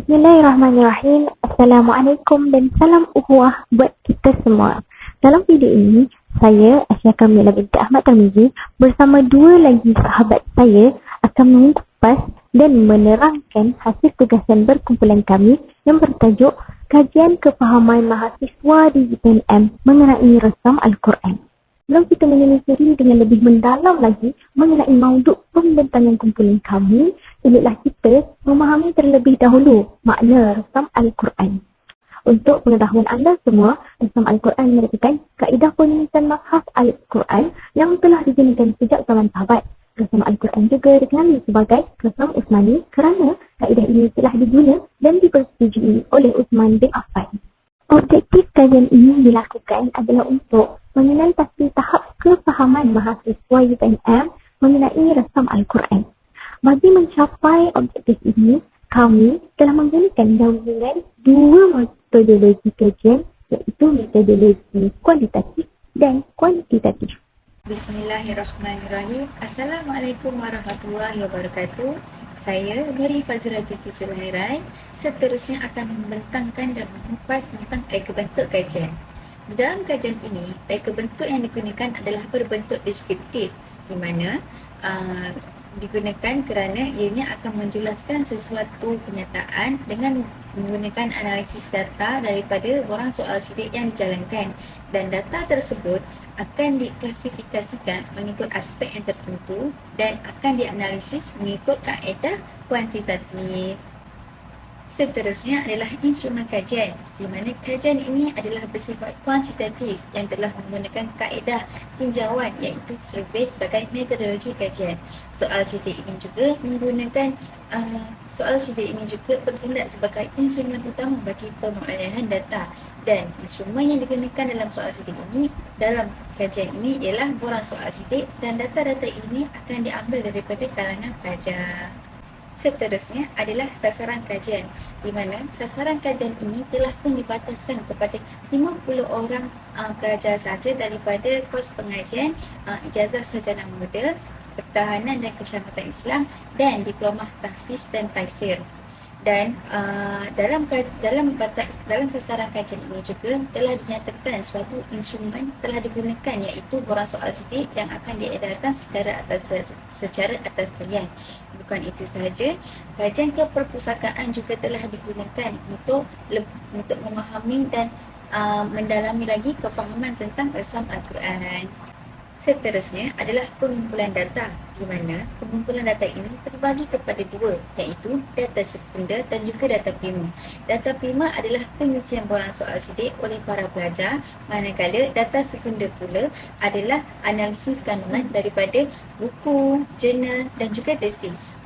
Bismillahirrahmanirrahim. Assalamualaikum dan salam ukhuwah buat kita semua. Dalam video ini, saya Asya Kamila binti Ahmad Tarmizi bersama dua lagi sahabat saya akan mengupas dan menerangkan hasil tugasan berkumpulan kami yang bertajuk Kajian Kefahaman Mahasiswa di UPNM mengenai Resam Al-Quran. Sebelum kita menelusuri dengan lebih mendalam lagi mengenai mauduk pembentangan kumpulan kami, inilah kita memahami terlebih dahulu makna Resam Al-Quran. Untuk pengetahuan anda semua, Resam Al-Quran merupakan kaedah penulisan mushaf Al-Quran yang telah digunakan sejak zaman sahabat. Resam Al-Quran juga dikenali sebagai Resam Utsmani kerana kaedah ini telah diguna dan dipersetujui oleh Utsman bin Affan. Objektif kajian ini dilakukan adalah untuk mengenal pasti tahap kefahaman mahasiswa UPNM mengenai Resam Al-Quran. Bagi mencapai objektif ini, kami telah menggunakan gabungan dua metodologi kajian, iaitu metodologi kualitatif dan kuantitatif. Bismillahirrahmanirrahim. Assalamualaikum warahmatullahi wabarakatuh. Saya Nuri Fazira binti Sulaiman seterusnya akan membentangkan dan mengupas tentang reka bentuk kajian. Di dalam kajian ini, reka bentuk yang digunakan adalah berbentuk deskriptif, di mana digunakan kerana ianya akan menjelaskan sesuatu kenyataan dengan menggunakan analisis data daripada borang soal sidik yang dijalankan, dan data tersebut akan diklasifikasikan mengikut aspek yang tertentu dan akan dianalisis mengikut kaedah kuantitatif. Seterusnya adalah instrumen kajian, di mana kajian ini adalah bersifat kuantitatif yang telah menggunakan kaedah tinjauan iaitu survei sebagai metodologi kajian. Soal sidik ini juga bertindak sebagai instrumen utama bagi pemulihan data, dan instrumen yang digunakan dalam soal sidik ini dalam kajian ini ialah borang soal sidik, dan data-data ini akan diambil daripada kalangan pelajar. Seterusnya adalah sasaran kajian, di mana sasaran kajian ini telah pun dibataskan kepada 50 orang pelajar sahaja daripada kos pengajian ijazah sarjana muda, pertahanan dan keselamatan Islam, dan diploma tahfiz dan taisir. Dan dalam sasaran kajian ini juga telah dinyatakan suatu instrumen telah digunakan, iaitu borang soal sidik yang akan diedarkan secara atas talian. Bukan itu sahaja, kajian keperpustakaan juga telah digunakan untuk memahami dan mendalami lagi kefahaman tentang Resam Al-Quran. Seterusnya adalah pengumpulan data, di mana pengumpulan data ini terbagi kepada dua, iaitu data sekunder dan juga data primer. Data primer adalah pengisian borang soal sidik oleh para pelajar, manakala data sekunder pula adalah analisis kandungan daripada buku, jurnal dan juga tesis.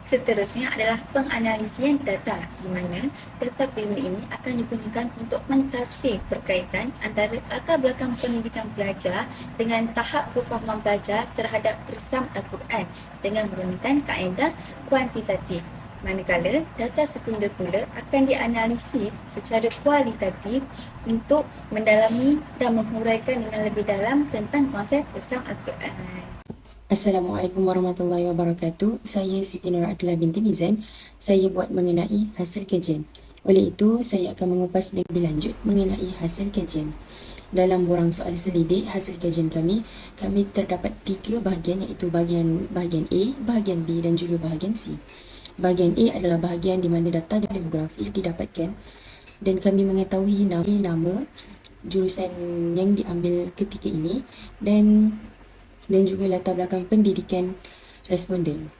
Seterusnya adalah penganalisian data, di mana data primer ini akan digunakan untuk mentafsir berkaitan antara latar belakang pendidikan pelajar dengan tahap kefahaman pelajar terhadap Resam Al-Quran dengan menggunakan kaedah kuantitatif. Manakala data sekunder pula akan dianalisis secara kualitatif untuk mendalami dan menghuraikan dengan lebih dalam tentang konsep Resam Al-Quran. Assalamualaikum warahmatullahi wabarakatuh. Saya Siti Nur Adila binti Mizan. Saya buat mengenai hasil kajian. Oleh itu, saya akan mengupas lebih lanjut mengenai hasil kajian. Dalam borang soal selidik hasil kajian kami terdapat 3 bahagian, iaitu bahagian A, bahagian B dan juga bahagian C. Bahagian A adalah bahagian di mana data demografi didapatkan dan kami mengetahui nama jurusan yang diambil ketika ini dan juga latar belakang pendidikan responden.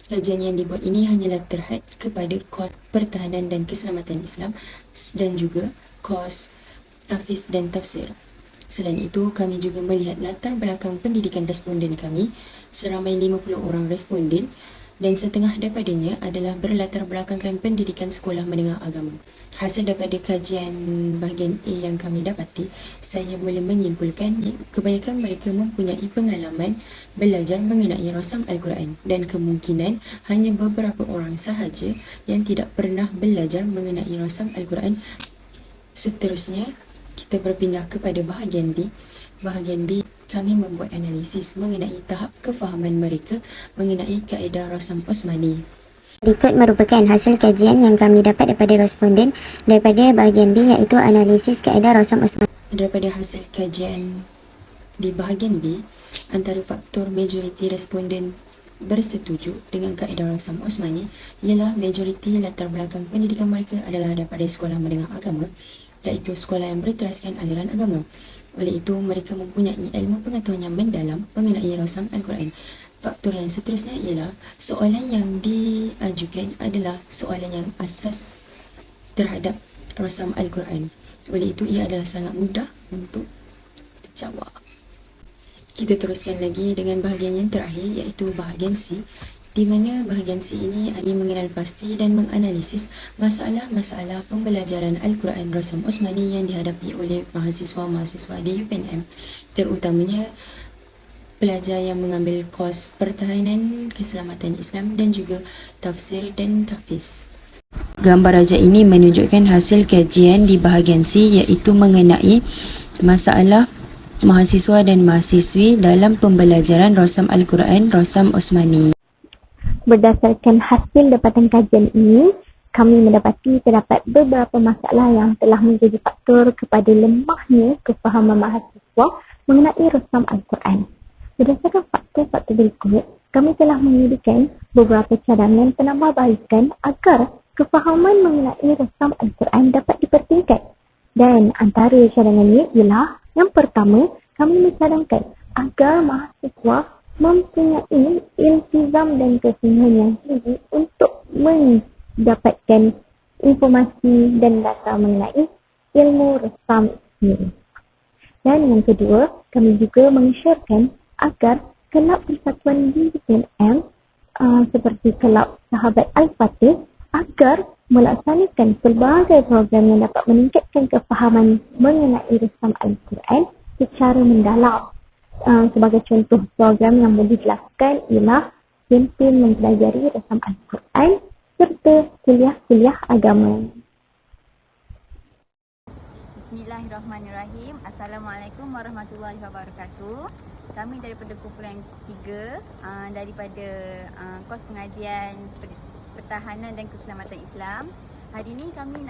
Kajian yang dibuat ini hanyalah terhad kepada kos pertahanan dan keselamatan Islam dan juga kos tahfiz dan tafsir. Selain itu, kami juga melihat latar belakang pendidikan responden kami seramai 50 orang responden, dan setengah daripadanya adalah berlatar belakangkan pendidikan sekolah menengah agama. Hasil daripada kajian bahagian A yang kami dapati, saya boleh menyimpulkan kebanyakan mereka mempunyai pengalaman belajar mengenai Resam Al-Quran, dan kemungkinan hanya beberapa orang sahaja yang tidak pernah belajar mengenai Resam Al-Quran. Seterusnya, kita berpindah kepada bahagian B. Bahagian B, kami membuat analisis mengenai tahap kefahaman mereka mengenai kaedah Resam Utsmani. Berikut merupakan hasil kajian yang kami dapat daripada responden daripada bahagian B, iaitu analisis kaedah Rosam Osmani. Daripada hasil kajian di bahagian B, antara faktor majoriti responden bersetuju dengan kaedah Rosam Osmani ialah majoriti latar belakang pendidikan mereka adalah daripada sekolah menengah agama, iaitu sekolah yang berteraskan aliran agama. Oleh itu, mereka mempunyai ilmu pengetahuan yang mendalam mengenai Rosam Al-Quran. Faktor yang seterusnya ialah soalan yang diajukan adalah soalan yang asas terhadap Rosam Al-Quran. Oleh itu, ia adalah sangat mudah untuk dijawab. Kita teruskan lagi dengan bahagian yang terakhir, iaitu bahagian C, di mana bahagian C ini kami mengenal pasti dan menganalisis masalah-masalah pembelajaran Al-Quran Rosam Osmani yang dihadapi oleh mahasiswa-mahasiswa di UPNM, terutamanya pelajar yang mengambil kos pertahanan keselamatan Islam dan juga tafsir dan tahfiz. Gambar raja ini menunjukkan hasil kajian di bahagian C, iaitu mengenai masalah mahasiswa dan mahasiswi dalam pembelajaran Rosam Al-Quran Rosam Osmani. Berdasarkan hasil dapatan kajian ini, kami mendapati terdapat beberapa masalah yang telah menjadi faktor kepada lemahnya kefahaman mahasiswa mengenai Rosam Al-Quran. Berdasarkan faktor-faktor berikut, kami telah menyediakan beberapa cadangan penambahbaikan agar kefahaman mengenai Rosam Al-Quran dapat dipertingkat. Dan antara cadangan ini ialah, yang pertama, kami mencadangkan agar mahasiswa mempunyai iltizam dan kesungguhan yang tinggi untuk mendapatkan informasi dan data mengenai ilmu Rosam ini. Dan yang kedua, kami juga mengisyaratkan agar kelab persatuan di UPNM seperti kelab Sahabat Al-Fatih agar melaksanakan pelbagai program yang dapat meningkatkan kefahaman mengenai Rosam Al-Quran secara mendalam. Sebagai contoh program yang boleh dilakukan ialah kempen mempelajari Rosam Al-Quran serta kuliah-kuliah agama. Bismillahirrahmanirrahim. Assalamualaikum warahmatullahi wabarakatuh. Kami daripada kumpulan 3 daripada kos pengajian pertahanan dan keselamatan Islam. Hari ini kami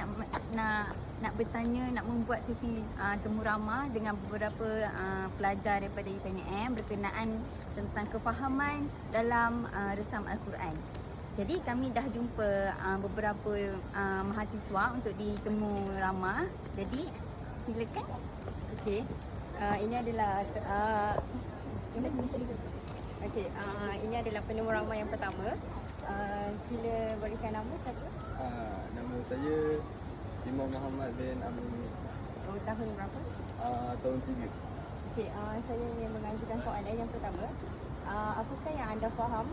nak bertanya, nak membuat sesi temu ramah dengan beberapa pelajar daripada UPNM berkenaan tentang kefahaman dalam Rosam Al-Quran. Jadi kami dah jumpa beberapa mahasiswa untuk ditemu ramah. Jadi silakan. Okey. Ini adalah ini adalah penemu ramah yang pertama. Sila berikan nama satu. Nama saya Imam Muhammad bin Amin. Tahun berapa? Tahun 3. Okey, saya ingin mengajukan soalan yang pertama. Apakah yang anda faham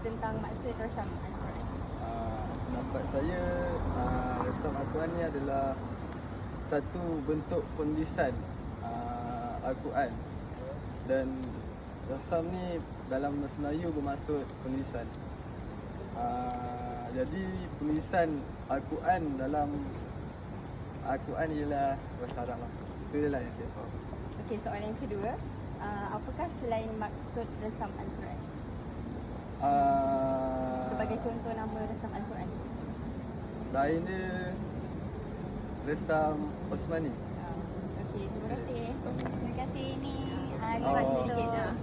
tentang maksud Rosam Al-Quran? Pendapat saya, Rosam Al-Quran ni adalah satu bentuk penulisan Al-Quran, dan Rosam ni dalam bahasa Melayu bermaksud penulisan. Jadi penulisan Al-Quran dalam Al-Quran ialah bahasa Arab lah. Itu je lah yang saya faham. Okey, soalan yang kedua. Apakah selain maksud Rosam Al-Quran? Sebagai contoh nama Rosam Al-Quran. Selain dia, Rosam Osmani. Okey, terima kasih. Terima kasih ni. Riwayat sedikit dah.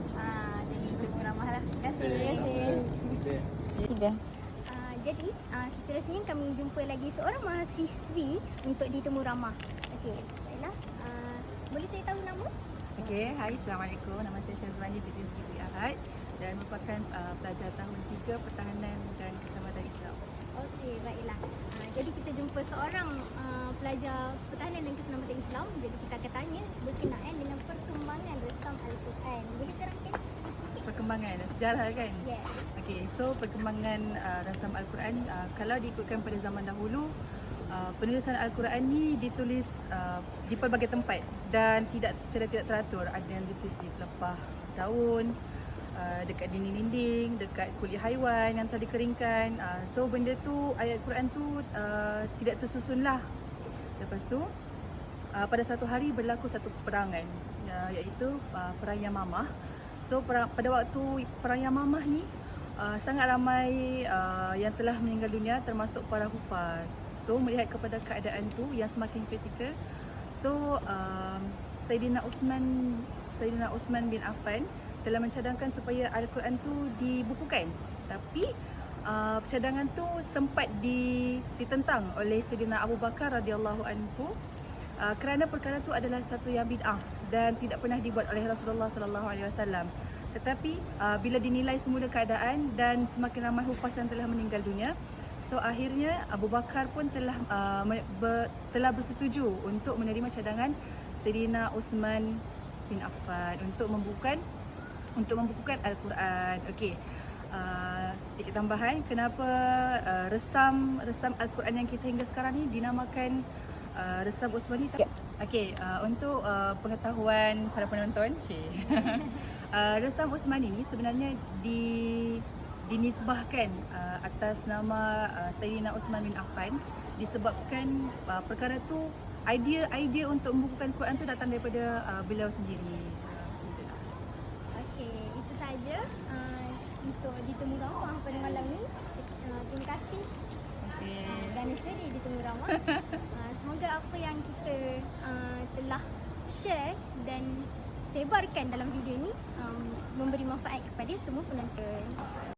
Jadi temu ramah lah. Terima kasih. Terima kasih. Tiga. Jadi, seterusnya kami jumpa lagi seorang mahasiswi untuk ditemu ramah. Okey, baiklah. Boleh saya tahu nama? Okey, hai, Assalamualaikum. Nama saya Syazwani binti Zulkifli Ahad dan merupakan pelajar tahun 3 Pertahanan dan Keselamatan Islam. Okey, baiklah. Jadi kita jumpa seorang pelajar Pertahanan dan Keselamatan Islam. Jadi kita akan tanya berkenaan dengan perkembangan Rosam Al-Quran. Boleh terangkan sedikit? Perkembangan sejarah kan? Yes. Okey, so perkembangan Rosam Al-Quran, kalau diikutkan pada zaman dahulu, penulisan Al-Quran ni ditulis di pelbagai tempat dan secara tidak teratur. Ada yang ditulis di pelepah daun, dekat dinding-dinding, dekat kulit haiwan yang telah dikeringkan. So benda tu, ayat Quran tu tidak tersusun lah. Lepas tu pada satu hari berlaku satu peperangan, iaitu Perang Yamamah. So pada waktu Perang Yamamah ni, sangat ramai yang telah meninggal dunia termasuk para hufaz. So melihat kepada keadaan tu yang semakin kritikal, so Sayyidina Uthman bin Affan telah mencadangkan supaya Al-Quran tu dibukukan. Tapi cadangan tu sempat ditentang oleh Sayyidina Abu Bakar radhiyallahu anhu kerana perkara tu adalah satu yang bid'ah dan tidak pernah dibuat oleh Rasulullah sallallahu alaihi wasallam. Tetapi bila dinilai semula keadaan dan semakin ramai hufaz yang telah meninggal dunia, so akhirnya Abu Bakar pun telah bersetuju untuk menerima cadangan Sayyidina Uthman bin Affan untuk membukukan Al-Quran. Okey. Sedikit tambahan, kenapa resam Al-Quran yang kita hingga sekarang ni dinamakan resam Uthmani? Okey, untuk pengetahuan para penonton, resam Uthmani ni sebenarnya dinisbahkan atas nama Sayyidina Uthman bin Affan disebabkan perkara tu idea untuk membukukan Quran tu datang daripada beliau sendiri. Macam tu lah. Okey, itu saja untuk Ditemu Ramah pada malam ni. Terima kasih kerana sudi Ditemu Ramah. Semoga apa yang kita telah share dan sebarkan dalam video ni memberi manfaat kepada semua penonton.